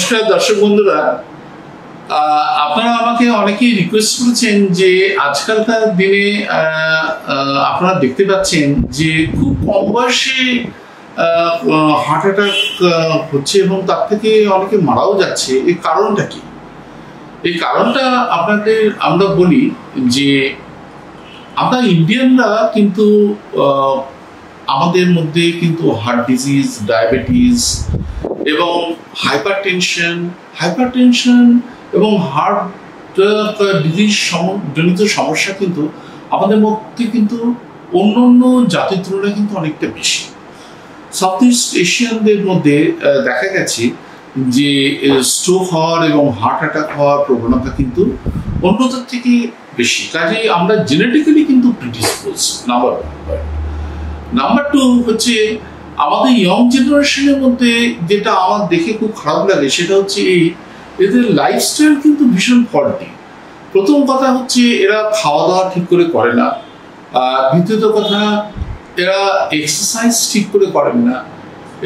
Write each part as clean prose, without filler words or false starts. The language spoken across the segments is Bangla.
নমস্কার দর্শক বন্ধুরা, আপনারা আমাকে অনেকেই রিকোয়েস্ট করেছেন যে আজকালকার দিনে আপনারা দেখতে পাচ্ছেন যে খুব কম বয়সে হার্ট অ্যাটাক হচ্ছে এবং তার থেকে অনেকে মারাও যাচ্ছে। এই কারণটা কি? এই কারণটা আপনাদের আমরা বলি যে আমরা ইন্ডিয়ানরা কিন্তু আমাদের মধ্যে কিন্তু হার্ট ডিজিজ, ডায়াবেটিস এবং হাইপারটেনশন এবং হার্ট ডিজিজ জনিত সমস্যা কিন্তু আমাদের মধ্যে কিন্তু অন্য জাতির তুলনায় কিন্তু অনেকটা বেশি। সাউথ ইস্ট এশিয়ানদের মধ্যে দেখা গেছে যে স্ট্রোক হওয়ার এবং হার্ট অ্যাটাক হওয়ার প্রবণতা কিন্তু অন্যদের থেকে বেশি। কাজেই আমরা জেনেটিক্যালি কিন্তু প্রিডিসপোজ। নাম্বার টু হচ্ছে আমাদের ইয়ং জেনারেশনের মধ্যে যেটা আমার দেখে খুব খারাপ লাগে সেটা হচ্ছে এদের লাইফস্টাইল কিন্তু ভীষণ ফল্টি। প্রথম কথা হচ্ছে এরা খাওয়া দাওয়া ঠিক করে করে না। দ্বিতীয়ত কথা, এরা এক্সারসাইজ ঠিক করে করেন না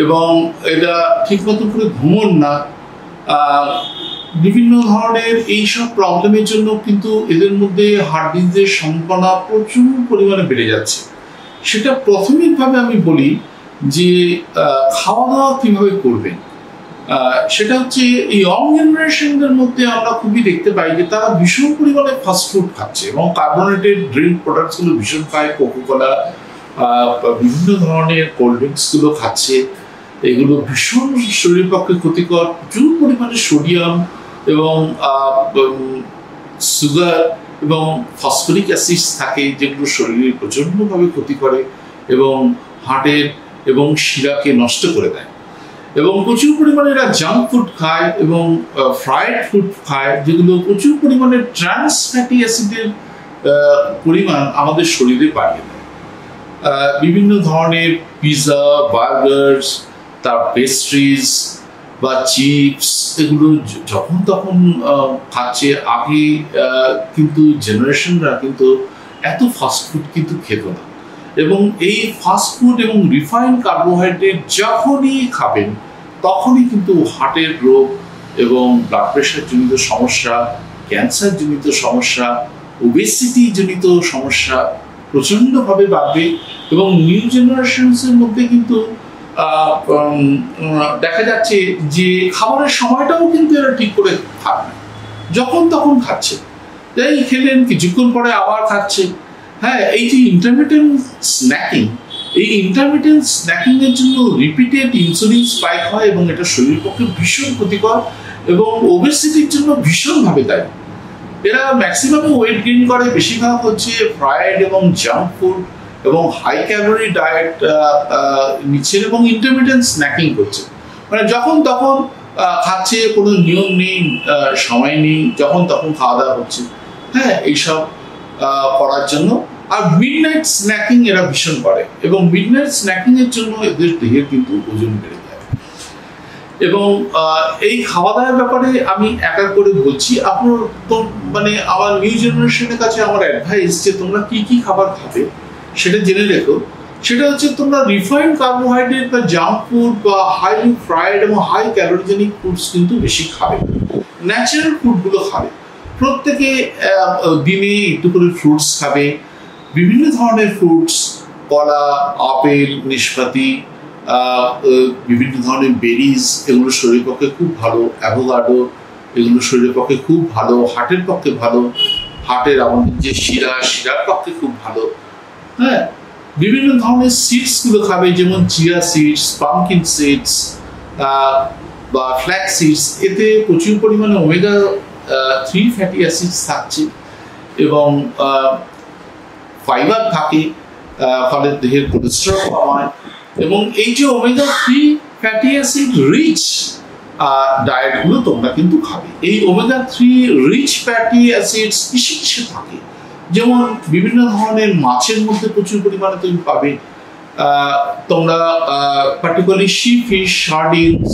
এবং এরা ঠিক মতো করে ঘুমন না। বিভিন্ন ধরনের এইসব প্রবলেমের জন্য কিন্তু এদের মধ্যে হার্ট ডিজিজের সম্ভাবনা প্রচুর পরিমাণে বেড়ে যাচ্ছে। সেটা প্রাথমিকভাবে আমি বলি যে খাওয়া দাওয়া কিভাবে করবেন। সেটা হচ্ছে ইয়ং জেনারেশনদের মধ্যে আমরা খুবই দেখতে পাই যে তারা ভীষণ পরিমাণে ফাস্টফুড খাচ্ছে এবং কার্বোনেটেড ড্রিঙ্ক প্রোডাক্টসগুলো ভীষণ খায়, কোকোকোলা, বিভিন্ন ধরনের কোল্ড ড্রিঙ্কসগুলো খাচ্ছে। এগুলো ভীষণ শরীরের পক্ষে ক্ষতিকর। প্রচুর পরিমাণে সোডিয়াম এবং সুগার এবং ফসফরিক অ্যাসিড থাকে, যেগুলো শরীরে প্রচণ্ডভাবে ক্ষতি করে এবং হার্টের এবং শিরাকে নষ্ট করে দেয়। এবং প্রচুর পরিমাণে এরা জাঙ্ক ফুড খায় এবং ফ্রাইড ফুড খায়, যেগুলো প্রচুর পরিমাণে ট্রান্স ফ্যাটি অ্যাসিডের পরিমাণ আমাদের শরীরে বাড়িয়ে দেয়। বিভিন্ন ধরনের পিৎজা, বার্গার্স, তার পেস্ট্রিজ বা চিপস, এগুলো যখন তখন খাচ্ছে। আগে কিন্তু জেনারেশনরা কিন্তু এত ফাস্টফুড কিন্তু খেত না এবং এই ফাস্টফুড এবং রিফাইন্ড কার্বোহাইড্রেট যখনই খাবেন তখনই কিন্তু হার্টের রোগ এবং ব্লাড প্রেশার জনিত সমস্যা, ক্যান্সার জনিত সমস্যা, ওবেসিটি জনিত সমস্যা প্রচণ্ডভাবে বাড়বে। এবং নিউ জেনারেশনসের মধ্যে কিন্তু দেখা যাচ্ছে যে খাবারের সময়টাও কিন্তু এরা ঠিক করে খাবে, যখন তখন খাচ্ছে। তাই খেলেন, কিছুক্ষণ পরে আবার খাচ্ছে। হ্যাঁ, এই যে ইন্টারমিটেন্ট স্ন্যাকিং, এই ইন্টারমিটেন্ট স্ন্যাকিং এর জন্য রিপিটেড ইনসুলিন স্পাইক হয় এবং এটা শরীরের পক্ষে ভীষণ ক্ষতিকর এবং ওবেসিটির জন্য ভীষণভাবে দায়ী। এরা ম্যাক্সিমাম ওয়েট গেইন করে, বেশিরভাগ হচ্ছে ফ্রাইড এবং জাঙ্ক ফুড এবং হাই ক্যালোরি ডায়েট নিচ্ছেন এবং ইন্টারমিটেন্ট স্ন্যাকিং করছে। মানে যখন তখন খাচ্ছে, কোনো নিয়ম নেই, সময় নেই, যখন তখন খাওয়া দাওয়া হচ্ছে। হ্যাঁ, এইসব করার জন্য। আর মিডনাইট স্ন্যাকিং এরা ভীষণ করে এবং মিডনাইট স্ন্যাকিং এর জন্য এদের দেহের কিন্তু ওজন বেড়ে যায়। এবং এই খাওয়া দাওয়ার ব্যাপারে আমি একা করে বলছি, আপনার তো মানে আমার নিউ জেনারেশনের কাছে আমার অ্যাডভাইস যে তোমরা কি কি খাবার খাবে সেটা জেনে রেখো। সেটা হচ্ছে তোমরা রিফাইন্ড কার্বোহাইড্রেট বা জাঙ্ক ফুড বা হাইলি ফ্রাইড এবং হাই ক্যালোরিজেনিক ফুডস কিন্তু বেশি খাবে। ন্যাচারাল ফুডগুলো খাবে। প্রত্যেকে দিনে একটু করে ফ্রুটস খাবে, বিভিন্ন ধরনের ফ্রুটস, কলা, আপেল, নাশপাতি, বিভিন্ন ধরনের বেরিজ, এগুলো শরীরের পক্ষে খুব ভালো। অ্যাভোকাডো, এগুলো শরীরের পক্ষে খুব ভালো, হার্টের পক্ষে ভালো। হার্টের আমাদের যে শিরার পক্ষে খুব ভালো। হ্যাঁ, বিভিন্ন ধরনের সিডসগুলো খাবে, যেমন চিয়া সিডস, পামকিন সিডস বা ফ্ল্যাক্স সিডস। এতে প্রচুর পরিমাণে ওমেগা 3 ফ্যাটি অ্যাসিড থাকছে এবং ফাইবার থাকে, ফলে দেহের কোলেস্টেরল কমায়। এবং এই যে ওমেগা 3 ফ্যাটি অ্যাসিড রিচ ডায়েটগুলো তোমরা কিন্তু খাবে। এই ওমেগা 3 রিচ ফ্যাটি অ্যাসিডস কিসে থাকে? যেমন বিভিন্ন ধরনের মাছের মধ্যে প্রচুর পরিমাণে তুমি পাবে। তোমরা পার্টিকুলারলি সি ফিশ, সার্ডিনস,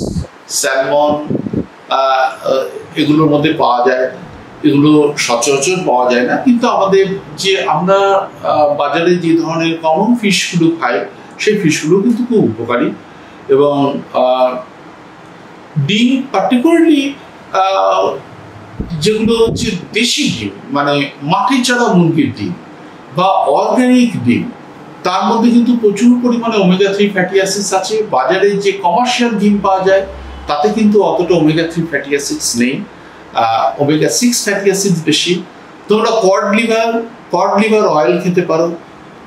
স্যালমন, এগুলোর মধ্যে পাওয়া যায়। এগুলো সচরাচর পাওয়া যায় না, কিন্তু আমাদের যে আমরা বাজারে যে ধরনের কমন ফিশগুলো খাই সেই ফিশগুলো কিন্তু খুব উপকারী এবং ডিম পার্টিকুলারলি যেগুলো হচ্ছে দেশি ডিম, মানে মাটি চারা মুরগির ডিম বা অর্গানিক ডিম, তার মধ্যে কিন্তু প্রচুর পরিমাণে ওমেগা 3 ফ্যাটি অ্যাসিডস আছে। বাজারে যে কমার্শিয়াল ডিম পাওয়া যায় তাতে কিন্তু অতটা ওমেগা 3 ফ্যাটি অ্যাসিডস নেই, ওমেগা 6 ফ্যাটি অ্যাসিডস বেশি। তোমরা কড লিভার অয়েল খেতে পারো,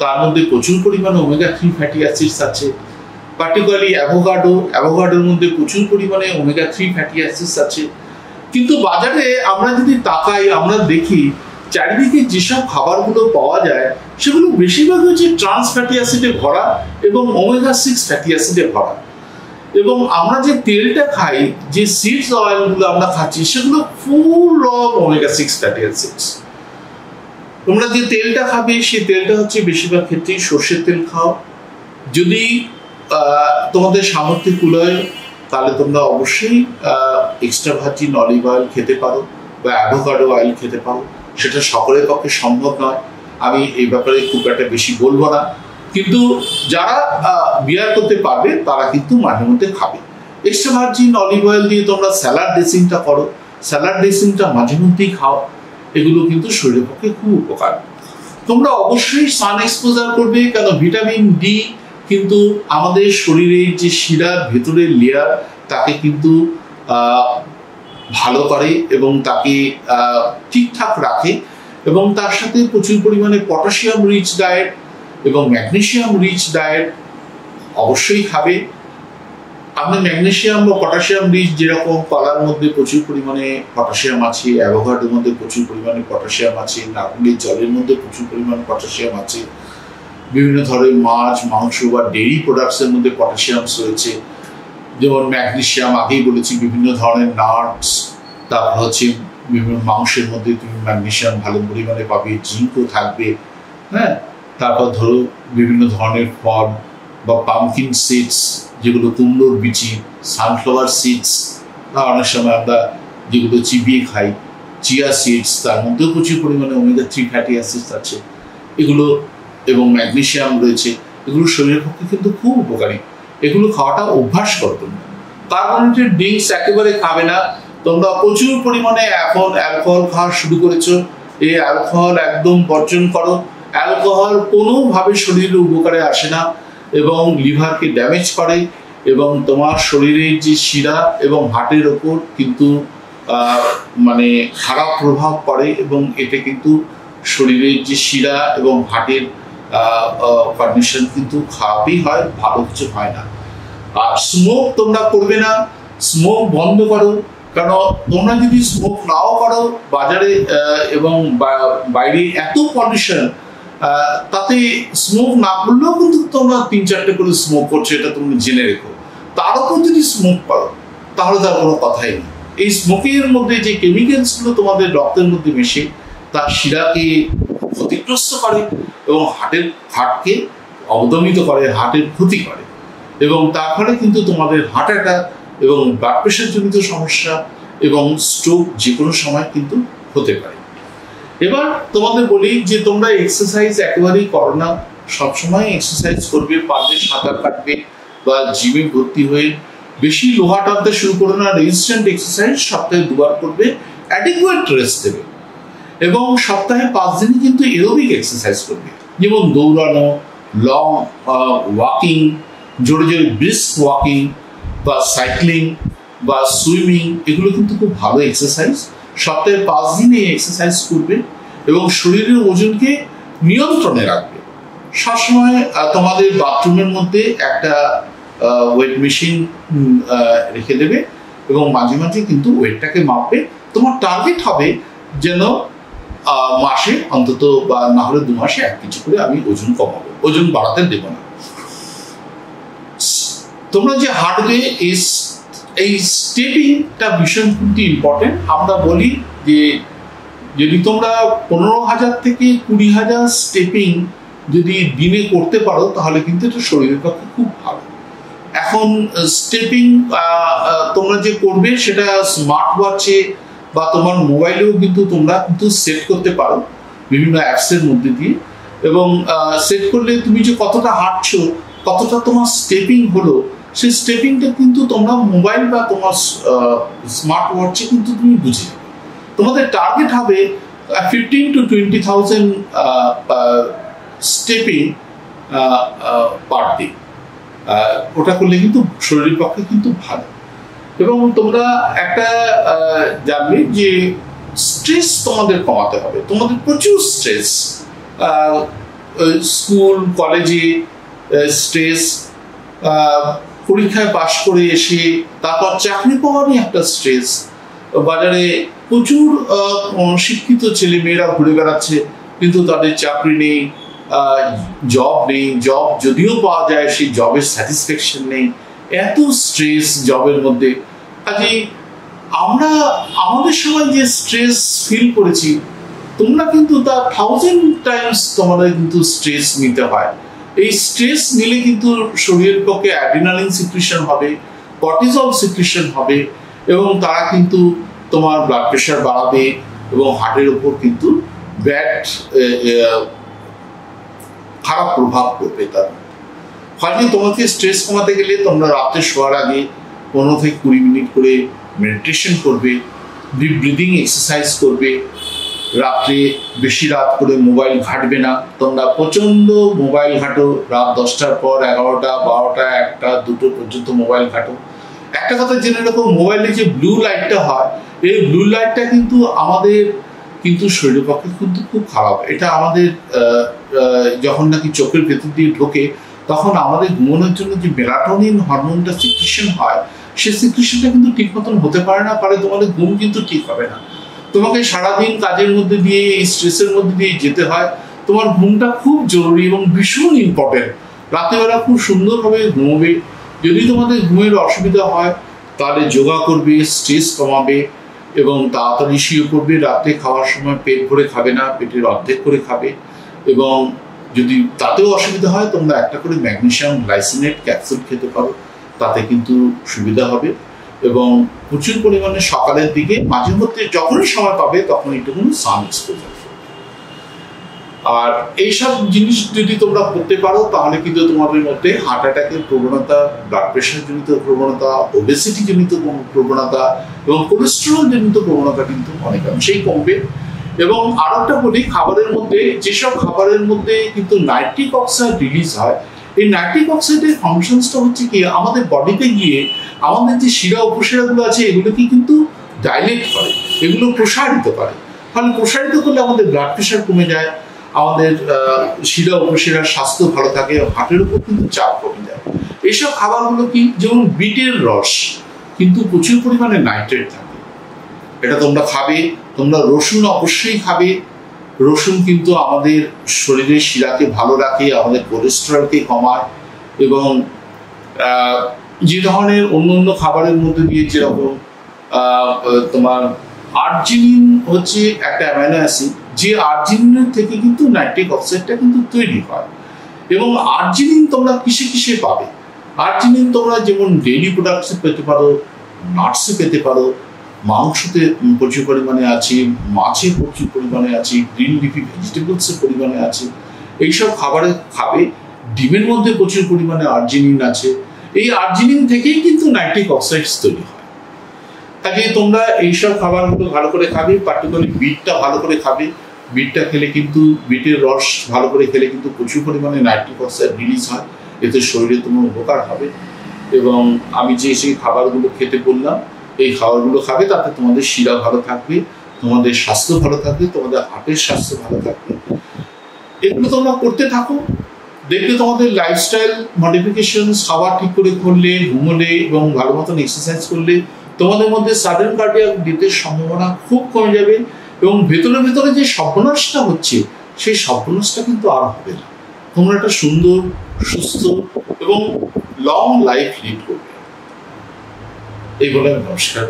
তার মধ্যে প্রচুর পরিমাণে ওমেগা 3 ফ্যাটি অ্যাসিডস আছে। পার্টিকুলারলি অ্যাভোকাডোর মধ্যে প্রচুর পরিমাণে ওমেগা 3 ফ্যাটি অ্যাসিডস আছে। কিন্তু বাজারে আমরা যদি তাকাই, আমরা দেখি চারিদিকে যেসব খাবারগুলো পাওয়া যায় সেগুলো বেশিরভাগ হচ্ছে ট্রান্স ফ্যাটি অ্যাসিডে ভরা এবং ওমেগা 6 ফ্যাটি অ্যাসিডে ভরা। এবং আমরা যে তেলটা খাই, যে সিডস অয়েলগুলো আমরা খাচ্ছি, সেগুলো full of omega 6 fatty acids. তোমরা যে তেলটা খাবে সেই তেলটা হচ্ছে বেশিরভাগ ক্ষেত্রেই সর্ষের তেল খাও। যদি তোমাদের সামর্থ্য কুলায় তাহলে তোমরা অবশ্যই এক্সট্রা ভার্জিন অলিভ অয়েল খেতে পারো বা অ্যাভোকাডো অয়েল খেতে পারো। সেটা সকলের পক্ষে সম্ভব নয়, আমি এই ব্যাপারে খুব একটা বেশি বলবো না, কিন্তু যারা বিয়ার করতে পারবে তারা কিন্তু মাঝে মধ্যে খাবে। এক্সট্রা ভার্জিন অলিভ অয়েল দিয়ে তোমরা স্যালাড ড্রেসিংটা করো, স্যালাড ড্রেসিংটা মাঝে মধ্যেই খাও, এগুলো কিন্তু শরীরের পক্ষে খুব উপকার। তোমরা অবশ্যই সান এক্সপোজার করবে, কারণ ভিটামিন ডি কিন্তু আমাদের শরীরের যে শিরার ভেতরের লেয়ার তাকে কিন্তু ভালো করে এবং তাকে ঠিকঠাক রাখে। এবং তার সাথে প্রচুর পরিমাণে পটাশিয়াম রিচ ডায়েট এবং ম্যাগনেসিয়াম রিচ ডায়েট অবশ্যই খাবে। আপনার ম্যাগনেসিয়াম বা পটাশিয়াম রিচ যেরকম কলার মধ্যে প্রচুর পরিমাণে পটাশিয়াম আছে, অ্যাভোকাডোর মধ্যে প্রচুর পরিমাণে পটাশিয়াম আছে, নারকেলের জলের মধ্যে প্রচুর পরিমাণে পটাশিয়াম আছে, বিভিন্ন ধরনের মাছ, মাংস বা ডেইরি প্রোডাক্টসের মধ্যে পটাশিয়াম রয়েছে। যেমন ম্যাগনেসিয়াম আগেই বলেছি, বিভিন্ন ধরনের নাটস, তারপর হচ্ছে বিভিন্ন মাংসের মধ্যে তুমি ম্যাগনেসিয়াম ভালো পরিমাণে পাবে, জিঙ্কও থাকবে। হ্যাঁ, তারপর ধরো বিভিন্ন ধরনের ফল বা পামকিন সিডস, যেগুলো কুমড়োর বিচি, সানফ্লাওয়ার সিডস, অনেক সময় আমরা যেগুলো চিবিয়ে খাই, চিয়া সিডস, তার মধ্যেও প্রচুর পরিমাণে ওমেগা 3 ফ্যাটি অ্যাসিডস আছে এগুলো, এবং ম্যাগনেসিয়াম রয়েছে। এগুলো শরীরের পক্ষে কিন্তু খুব উপকারী, এগুলো খাওয়াটা অভ্যাস করো। কার্বোনেটেড ড্রিঙ্কস একেবারে খাবে না। তোমরা প্রচুর পরিমাণে এখন অ্যালকোহল খাওয়া শুরু করেছো, এই অ্যালকোহল একদম বর্জন করো। অ্যালকোহল কোনোভাবে শরীরের উপকারে আসে না এবং লিভারকে ড্যামেজ করে এবং তোমার শরীরের যে শিরা এবং হার্টের ওপর কিন্তু মানে খারাপ প্রভাব পড়ে এবং এতে কিন্তু শরীরের যে শিরা এবং হার্টের কন্ডিশন কিন্তু খারাপই হয়, ভালো কিছু হয় না। আর স্মোক তোমরা করবে না, স্মোক বন্ধ করো। কারণ তোমরা যদি স্মোক নাও করো, বাজারে এবং বাইরে এত পলিউশন, তাতে স্মোক না করলেও কিন্তু তোমরা 3-4টে করে স্মোক করছো, এটা তুমি জেনে রেখো। তার উপর যদি স্মোক করো তাহলে তার কোনো কথাই নেই। এই স্মোকের মধ্যে যে কেমিক্যালসগুলো তোমাদের রক্তের মধ্যে মেশে, তা শিরাকে ক্ষতিগ্রস্ত করে এবং হার্টকে অবদমিত করে, হার্টের ক্ষতি করে এবং তার ফলে কিন্তু তোমাদের হার্ট অ্যাটাক এবং ব্লাড প্রেশার জনিত সমস্যা এবং স্ট্রোক যে কোনো সময় কিন্তু হতে পারে। এবার তোমাদের বলি যে তোমরা এক্সারসাইজ একেবারেই করো না, সবসময় এক্সারসাইজ করবে, পারলে সাঁতার কাটবে বা জিমে ভর্তি হয়ে বেশি লোহা টানতে শুরু করো না। রেজিস্ট্যান্ট এক্সারসাইজ সপ্তাহে 2 বার করবে, অ্যাডিকুয়েট রেস্ট দেবে এবং সপ্তাহে 5 দিনই কিন্তু এরোবিক এক্সারসাইজ করবে, যেমন দৌড়ানো, লং ওয়াকিং, জোরে জোরে ব্রিস্ক ওয়াকিং বা সাইক্লিং বা সুইমিং, এগুলো কিন্তু খুব ভালো এক্সারসাইজ। সপ্তাহে 5 দিন এই এক্সারসাইজ করবে এবং শরীরের ওজনকে নিয়ন্ত্রণে রাখবে। সবসময় তোমাদের বাথরুমের মধ্যে একটা ওয়েট মেশিন রেখে দেবে এবং মাঝে মাঝে কিন্তু ওয়েটটাকে মাপবে। তোমার টার্গেট হবে যেন মাসে অন্তত বা না হলে 2 মাসে 1 কেজি করে আমি ওজন কমাবো, ওজন বাড়াতে দেব না। তোমরা যে হাঁটবে এই স্টেপিংটা ভীষণ কিন্তু ইম্পর্টেন্ট। আমরা বলি যে যদি তোমরা 15,000 থেকে 20,000 স্টেপিং যদি দিনে করতে পারো তাহলে কিন্তু এটা শরীরের পক্ষে খুব ভালো। এখন স্টেপিং তোমরা যে করবে সেটা স্মার্ট ওয়াচে বা তোমার মোবাইলেও কিন্তু তোমরা কিন্তু সেট করতে পারো বিভিন্ন অ্যাপসের মধ্যে দিয়ে, এবং সেট করলে তুমি যে কতটা হাঁটছো, কতটা তোমার স্টেপিং হলো, সেই স্টেপিংটা কিন্তু তোমরা মোবাইল বা তোমার স্মার্ট ওয়াচে কিন্তু তুমি বুঝে যাবে। তোমাদের টার্গেট হবে 15 to 20,000 স্টেপিং পার ডে। ওটা করলে কিন্তু শরীরের পক্ষে কিন্তু ভালো। এবং তোমরা একটা জানবে যে স্ট্রেস তোমাদের কমাতে হবে। তোমাদের প্রচুর স্ট্রেস, স্কুল কলেজে স্ট্রেস, পরীক্ষায় পাশ করে এসে তারপর চাকরি পাওয়ারই একটা স্ট্রেস, বাজারে প্রচুর শিক্ষিত ছেলে মেয়েরা ঘুরে বেড়াচ্ছে কিন্তু তাদের চাকরি নেই, জব নেই, জব যদিও পাওয়া যায় সেই জবের স্যাটিসফ্যাকশন নেই, এত স্ট্রেস জবের মধ্যে। কাজে আমরা আমাদের সময় যে স্ট্রেস ফিল করেছি, তোমরা কিন্তু তার 1000 টাইমস তোমাদের কিন্তু স্ট্রেস নিতে হয়। এই স্ট্রেস নিলে কিন্তু শরীরের পক্ষে অ্যাড্রিনালিন সিক্রিশন হবে, কর্টিসল সিক্রিশন হবে, এবং তারা কিন্তু তোমার ব্লাড প্রেশার বাড়াবে এবং হার্টের উপর কিন্তু ব্যাড খারাপ প্রভাব পড়বে। তার ফলে তোমাকে স্ট্রেস কমাতে গেলে তোমরা রাতে শোয়ার আগে 15 থেকে 20 মিনিট করে মেডিটেশন করবে, ডিপ ব্রিদিং এক্সারসাইজ করবে, রাত্রে বেশি রাত করে মোবাইল ঘাঁটবে না। তোমরা প্রচন্ড মোবাইল ঘাঁটো, রাত 10টার পর 11টা 12টা 1টা 2টো পর্যন্ত মোবাইল ঘাঁটো। একটা কথা জেনে রাখো, মোবাইলে যে ব্লু লাইটটা হয়, এই ব্লু লাইটটা কিন্তু আমাদের কিন্তু শরীরের পক্ষে কিন্তু খুব খারাপ। এটা আমাদের যখন নাকি চোখের ভেতর দিয়ে ঢোকে, তখন আমাদের ঘুমানোর জন্য যে মেলাটোনিন হরমোনটা সিক্রিশন হয়, সেই সিক্রিশনটা কিন্তু ঠিক মতন হতে পারে না, পারে তোমাদের ঘুম কিন্তু ঠিক হবে না। তোমাকে সারাদিন কাজের মধ্যে দিয়ে, এই স্ট্রেসের মধ্যে দিয়ে যেতে হয়। তোমার ঘুমটা খুব জরুরি এবং ভীষণ ইম্পর্টেন্ট। রাতেবেলা খুব সুন্দরভাবে ঘুমোবে। যদি তোমাদের ঘুমের অসুবিধা হয় তাহলে যোগা করবে, স্ট্রেস কমাবে এবং তাড়াতাড়ি শুয়ে পড়বে। রাতে খাওয়ার সময় পেট ভরে খাবে না, পেটের অর্ধেক করে খাবে। এবং যদি তাতেও অসুবিধা হয়, তোমরা একটা করে ম্যাগনেসিয়াম গ্লাইসিনেট ক্যাপসুল খেতে পারো, তাতে কিন্তু সুবিধা হবে। এবং প্রচুর পরিমাণে সকালের দিকে মাঝে মধ্যে যখনই সময় পাবে তখন একটু সান এক্সপোজার। আর এইসব জিনিস যদি তোমরা করতে পারো তাহলে কিন্তু তোমাদের মধ্যে হার্ট অ্যাটাকের প্রবণতা, ব্লাড প্রেশার জনিত প্রবণতা, ওবেসিটি জনিত প্রবণতা এবং কোলেস্টেরল জনিত প্রবণতা কিন্তু অনেকাংশেই কমবে। এবং আরো একটা বলি, খাবারের মধ্যে যেসব খাবারের মধ্যে কিন্তু নাইট্রিক অক্সাইড রিলিজ হয়, এই নাইট্রিক অক্সাইডের ফাংশনসটা হচ্ছে কি, আমাদের বডিতে গিয়ে আমাদের যে শিরা উপশিরাগুলো আছে এগুলোকে কিন্তু ডাইলেট করে, এগুলো প্রসারিত করে। ফলে প্রসারিত করলে আমাদের ব্লাড প্রেশার কমে যায়, আমাদের শিরা উপশিরার স্বাস্থ্য ভালো থাকে, হার্টের উপর কিন্তু চাপ কমে যায়। এইসব খাবারগুলো কি, যেমন বিটের রস কিন্তু প্রচুর পরিমাণে নাইট্রেট থাকে, এটা তোমরা খাবে। তোমরা রসুন অবশ্যই খাবে। রসুন কিন্তু আমাদের শরীরের শিরাকে ভালো রাখে, আমাদের কোলেস্টেরলকে কমায়। এবং যে ধরনের অন্য অন্য খাবারের মধ্যে দিয়ে যেরকম তোমার আর্জিনিন হচ্ছে একটা অ্যামাইনো অ্যাসিড, যে আর্জিনিনের থেকে কিন্তু নাইট্রিক অক্সাইডটা কিন্তু তৈরি হয়। এবং আর্জিনিন তোমরা কিসে কিসে পাবে? আর্জিনিন তোমরা যেমন ডেইরি প্রোডাক্টসে পেতে পারো, নাটসে পেতে পারো, মাংসতে প্রচুর পরিমাণে আছে, মাছে প্রচুর পরিমাণে আছে, গ্রিন লিফি ভেজিটেবলসের পরিমাণে আছে। এইসব খাবারে খাবে। ডিমের মধ্যে প্রচুর পরিমাণে আর্জিনিন আছে। এই আর্জিনিন থেকেই কিন্তু নাইট্রিক অক্সাইডস তৈরি হয়। কাজে তোমরা এইসব খাবারগুলো ভালো করে খাবে। পার্টিকুলারলি বিটটা ভালো করে খাবে। বিটটা খেলে কিন্তু, বিটের রস ভালো করে খেলে কিন্তু প্রচুর পরিমাণে নাইট্রিক অক্সাইড রিলিজ হয়, এতে শরীরে তোমার উপকার হবে। এবং আমি যে সেই খাবারগুলো খেতে বললাম, এই খাবারগুলো খাবে, তাতে তোমাদের শিরা ভালো থাকবে, তোমাদের স্বাস্থ্য ভালো থাকবে, তোমাদের হার্টের স্বাস্থ্য ভালো থাকবে। এগুলো তোমরা করতে থাকো, দেখবে তোমাদের লাইফস্টাইল মডিফিকেশন, খাবার ঠিক করে করলে, ঘুমোলে এবং ভালো মতন এক্সারসাইজ করলে তোমাদের মধ্যে সাডেন কার্ডিয়াক ডেথের সম্ভাবনা খুব কমে যাবে। এবং ভেতরে ভেতরে যে সর্বনাশটা হচ্ছে, সেই সর্বনাশটা কিন্তু আর হবে না। তোমরা একটা সুন্দর, সুস্থ এবং লং লাইফ লিড করবে। এই বলে নমস্কার।